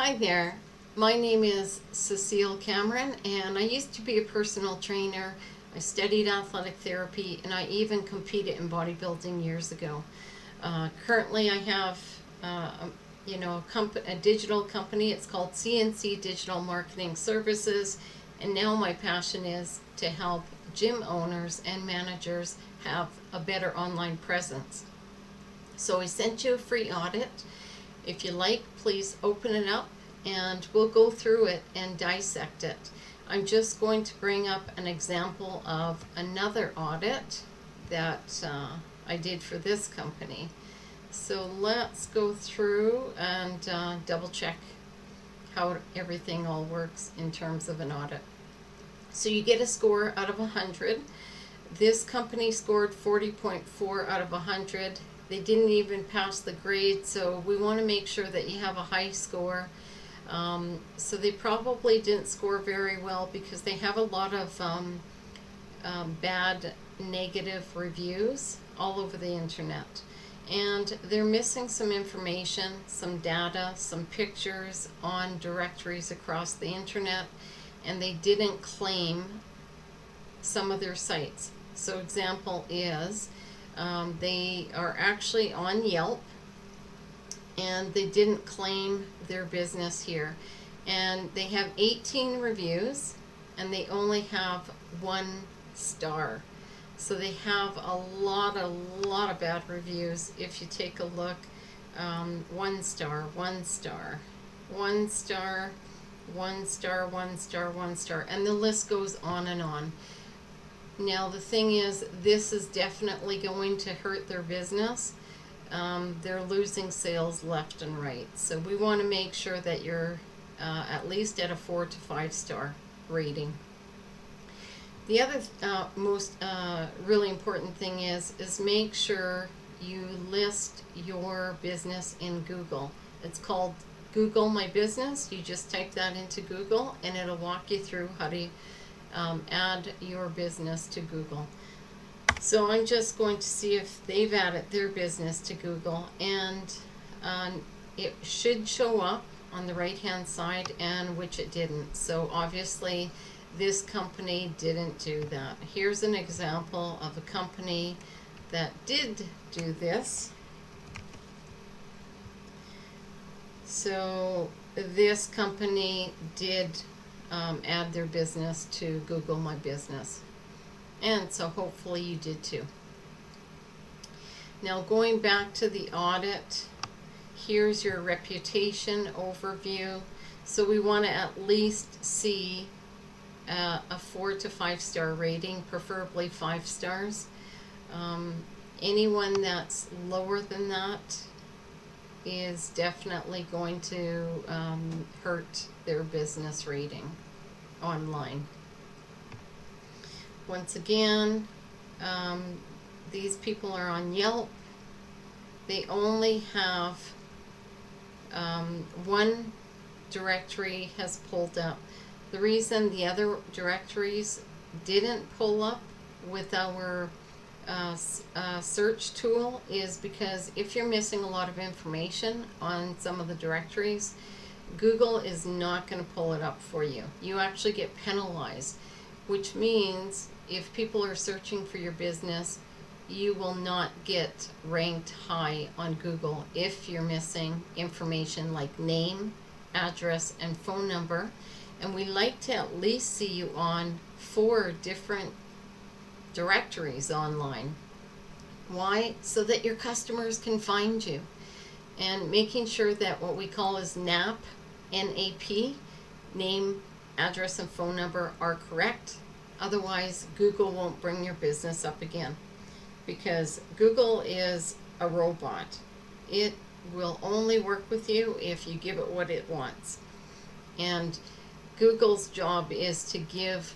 Hi there. My name is Cecile Cameron, and I used to be a personal trainer. I studied athletic therapy, and I even competed in bodybuilding years ago. Currently, I have a digital company. It's called CNC Digital Marketing Services, and now my passion is to help gym owners and managers have a better online presence. So I sent you a free audit. If you like, please open it up and we'll go through it and dissect it. I'm just going to bring up an example of another audit that I did for this company. So let's go through and double check how everything all works in terms of an audit. So you get a score out of 100. This company scored 40.4 out of 100. They didn't even pass the grade, so we want to make sure that you have a high score. So they probably didn't score very well because they have a lot of bad negative reviews all over the internet. And they're missing some information, some data, some pictures on directories across the internet, and they didn't claim some of their sites. So example is they are actually on Yelp and they didn't claim their business here. And they have 18 reviews and they only have 1 star. So they have a lot of bad reviews. If you take a look, 1 star, 1 star, 1 star, 1 star, 1 star, 1 star, and the list goes on and on. Now the thing is, this is definitely going to hurt their business. They're losing sales left and right. So we want to make sure that you're at least at a 4 to 5 star rating. The other most really important thing is make sure you list your business in Google. It's called Google My Business. You just type that into Google and it'll walk you through how to add your business to Google. So I'm just going to see if they've added their business to Google, and it should show up on the right hand side, and which it didn't. So obviously this company didn't do that. Here's an example of a company that did do this. So this company did add their business to Google My Business. And so hopefully you did too. Now going back to the audit, here's your reputation overview. So we want to at least see a 4 to 5 star rating, preferably 5 stars. Anyone that's lower than that is definitely going to hurt their business rating online. Once again, these people are on Yelp. They only have 1 directory has pulled up. The reason the other directories didn't pull up with our search tool is because if you're missing a lot of information on some of the directories, Google is not going to pull it up for you. You actually get penalized, which means if people are searching for your business, you will not get ranked high on Google if you're missing information like name, address, and phone number. And we like to at least see you on 4 different directories online. Why? So that your customers can find you. And making sure that what we call is NAP, N-A-P, name, address, and phone number are correct. Otherwise, Google won't bring your business up again. Because Google is a robot. It will only work with you if you give it what it wants. And Google's job is to give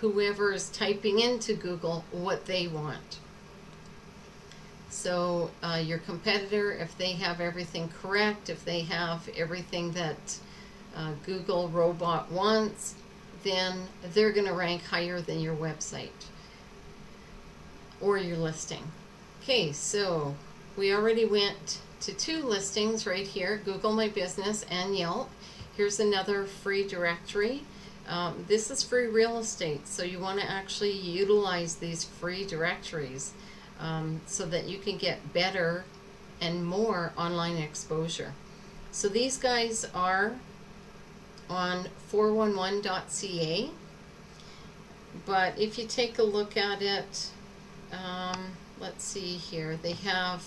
whoever is typing into Google what they want. So your competitor, if they have everything correct, if they have everything that Google robot wants, then they're going to rank higher than your website or your listing. Okay, so we already went to two listings right here, Google My Business and Yelp. Here's another free directory. This is free real estate, so you want to actually utilize these free directories so that you can get better and more online exposure. So these guys are on 411.ca, but if you take a look at it, let's see here, they have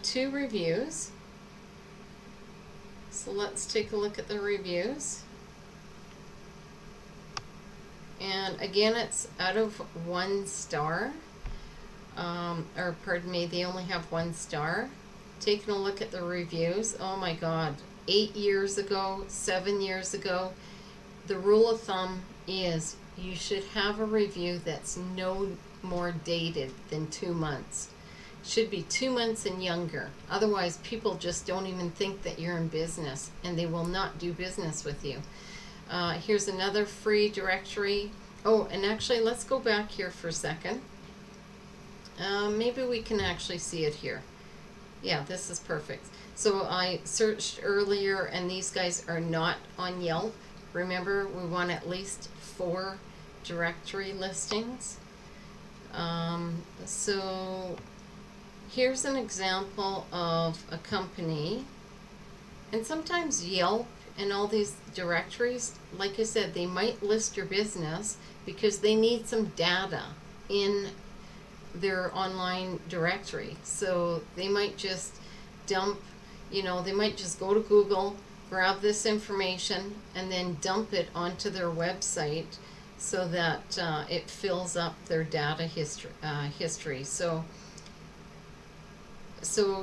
two reviews. So let's take a look at the reviews. And again, it's out of 1 star. Or pardon me, they only have 1 star. Taking a look at the reviews, oh my God, 8 years ago, 7 years ago, the rule of thumb is you should have a review that's no more dated than 2 months. Should be 2 months and younger. Otherwise, people just don't even think that you're in business, and they will not do business with you. Here's another free directory. Oh, and actually, let's go back here for a second. Maybe we can actually see it here. Yeah, this is perfect. So I searched earlier, and these guys are not on Yelp. Remember, we want at least 4 directory listings. So here's an example of a company. And sometimes Yelp and all these directories, like I said, they might list your business because they need some data in their online directory. So they might just dump, they might just go to Google, grab this information, and then dump it onto their website so that it fills up their data history. So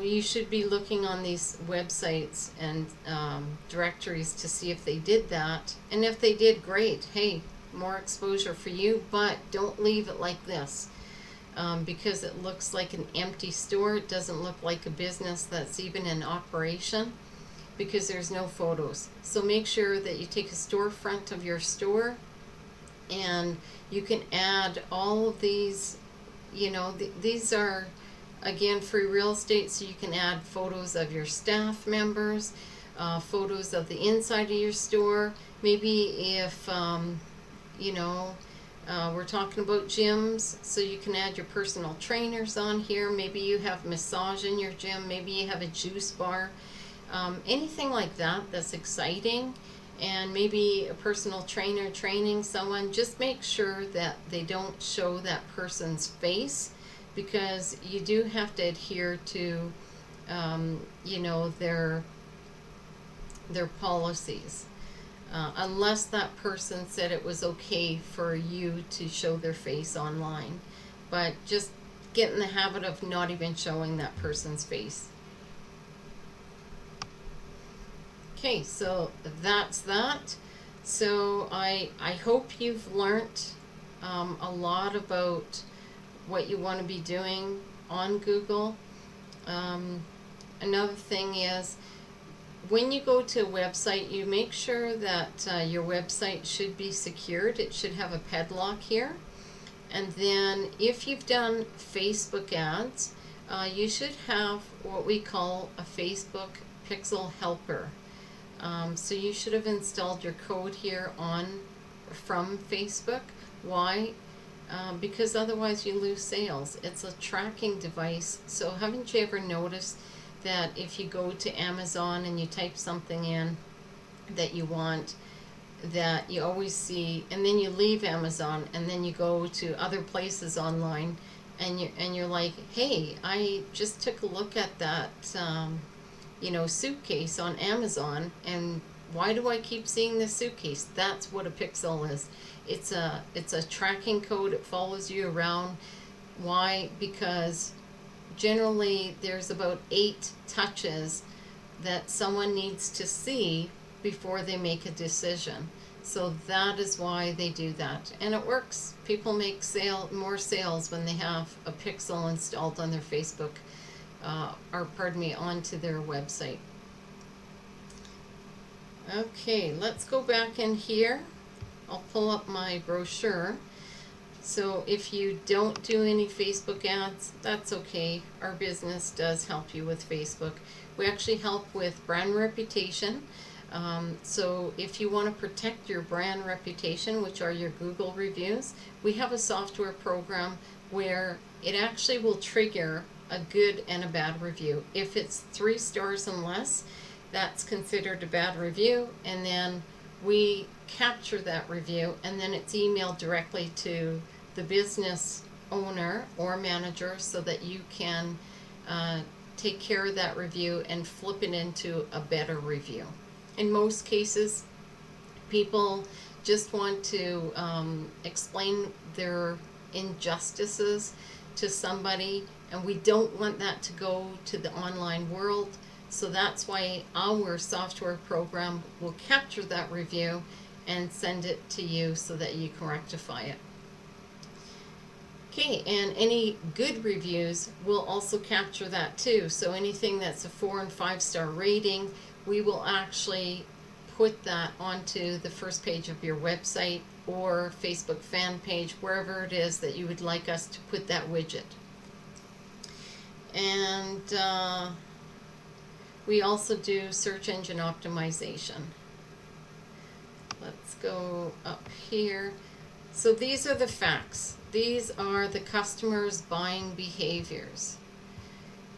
you should be looking on these websites and directories to see if they did that. And if they did, great. Hey, more exposure for you, but don't leave it like this. Because it looks like an empty store. It doesn't look like a business that's even in operation because there's no photos. So make sure that you take a storefront of your store, and you can add all of these, these are, again, free real estate, so you can add photos of your staff members, photos of the inside of your store. Maybe if, we're talking about gyms, so you can add your personal trainers on here. Maybe you have massage in your gym. Maybe you have a juice bar. Anything like that that's exciting, and maybe a personal trainer training someone. Just make sure that they don't show that person's face, because you do have to adhere to, their policies. Unless that person said it was okay for you to show their face online. But just get in the habit of not even showing that person's face. Okay, so that's that. So I hope you've learned a lot about what you want to be doing on Google. Another thing is, when you go to a website, you make sure that your website should be secured. It should have a padlock here. And then if you've done Facebook ads, you should have what we call a Facebook Pixel Helper. So you should have installed your code here from Facebook. Why? Because otherwise you lose sales. It's a tracking device. So haven't you ever noticed that if you go to Amazon and you type something in that you want, that you always see, and then you leave Amazon and then you go to other places online, and you're like, hey, I just took a look at that suitcase on Amazon, and why do I keep seeing this suitcase? That's what a pixel is. It's a tracking code. It follows you around. Why? Because generally there's about 8 touches that someone needs to see before they make a decision. So that is why they do that, and it works. People make more sales when they have a pixel installed on their Facebook, onto their website. Okay, let's go back in here. I'll pull up my brochure. So if you don't do any Facebook ads, that's okay. Our business does help you with Facebook. We actually help with brand reputation. So if you want to protect your brand reputation, which are your Google reviews, we have a software program where it actually will trigger a good and a bad review. If it's 3 stars and less, that's considered a bad review, and then we capture that review, and then it's emailed directly to the business owner or manager so that you can take care of that review and flip it into a better review. In most cases, people just want to explain their injustices to somebody, and we don't want that to go to the online world. So that's why our software program will capture that review and send it to you so that you can rectify it. Okay, and any good reviews will also capture that too. So anything that's a 4 and 5 star rating, we will actually put that onto the first page of your website or Facebook fan page, wherever it is that you would like us to put that widget. And we also do search engine optimization. Let's go up here. So these are the facts. These are the customers' buying behaviors.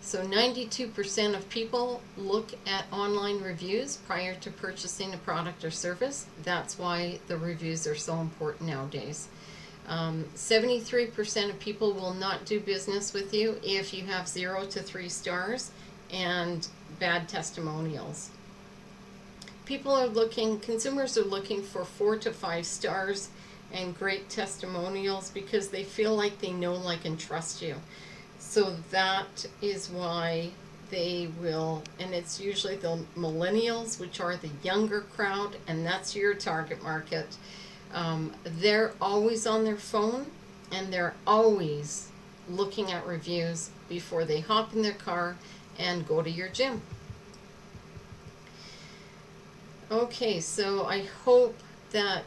So 92% of people look at online reviews prior to purchasing a product or service. That's why the reviews are so important nowadays. 73% of people will not do business with you if you have 0 to 3 stars and bad testimonials. Consumers are looking for 4 to 5 stars and great testimonials because they feel like they know, like, and trust you. So that is why they will, and it's usually the millennials, which are the younger crowd, and that's your target market. They're always on their phone, and they're always looking at reviews before they hop in their car and go to your gym. Okay, so I hope that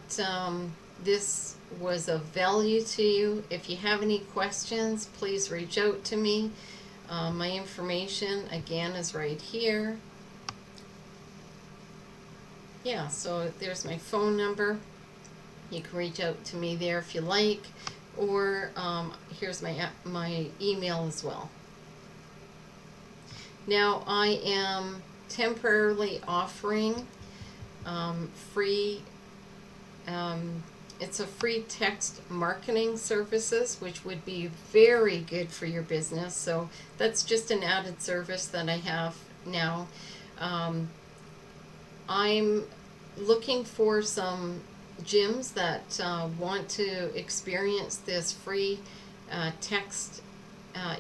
this was of value to you. If you have any questions, please reach out to me. My information, again, is right here. Yeah, so there's my phone number. You can reach out to me there if you like, or here's my email as well. Now, I am temporarily offering free it's a free text marketing services, which would be very good for your business. So that's just an added service that I have now. I'm looking for some gyms that want to experience this free text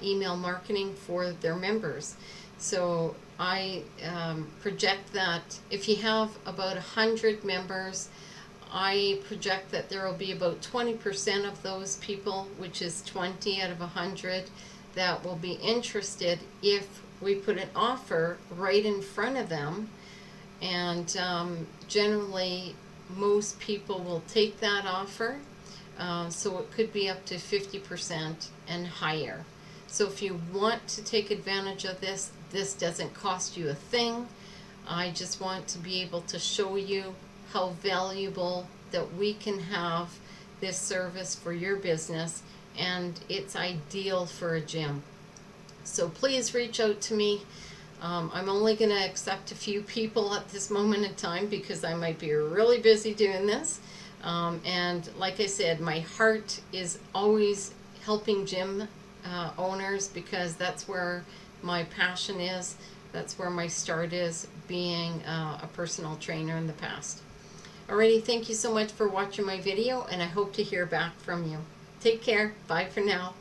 email marketing for their members. So I project that if you have about 100 members, I project that there will be about 20% of those people, which is 20 out of 100, that will be interested if we put an offer right in front of them. And generally, most people will take that offer. So it could be up to 50% and higher. So if you want to take advantage of this, this doesn't cost you a thing. I just want to be able to show you how valuable that we can have this service for your business, and it's ideal for a gym. So please reach out to me. I'm only going to accept a few people at this moment in time because I might be really busy doing this. And like I said, my heart is always helping gym owners because that's where my passion is. That's where my start is, being a personal trainer in the past. Alrighty, thank you so much for watching my video, and I hope to hear back from you. Take care. Bye for now.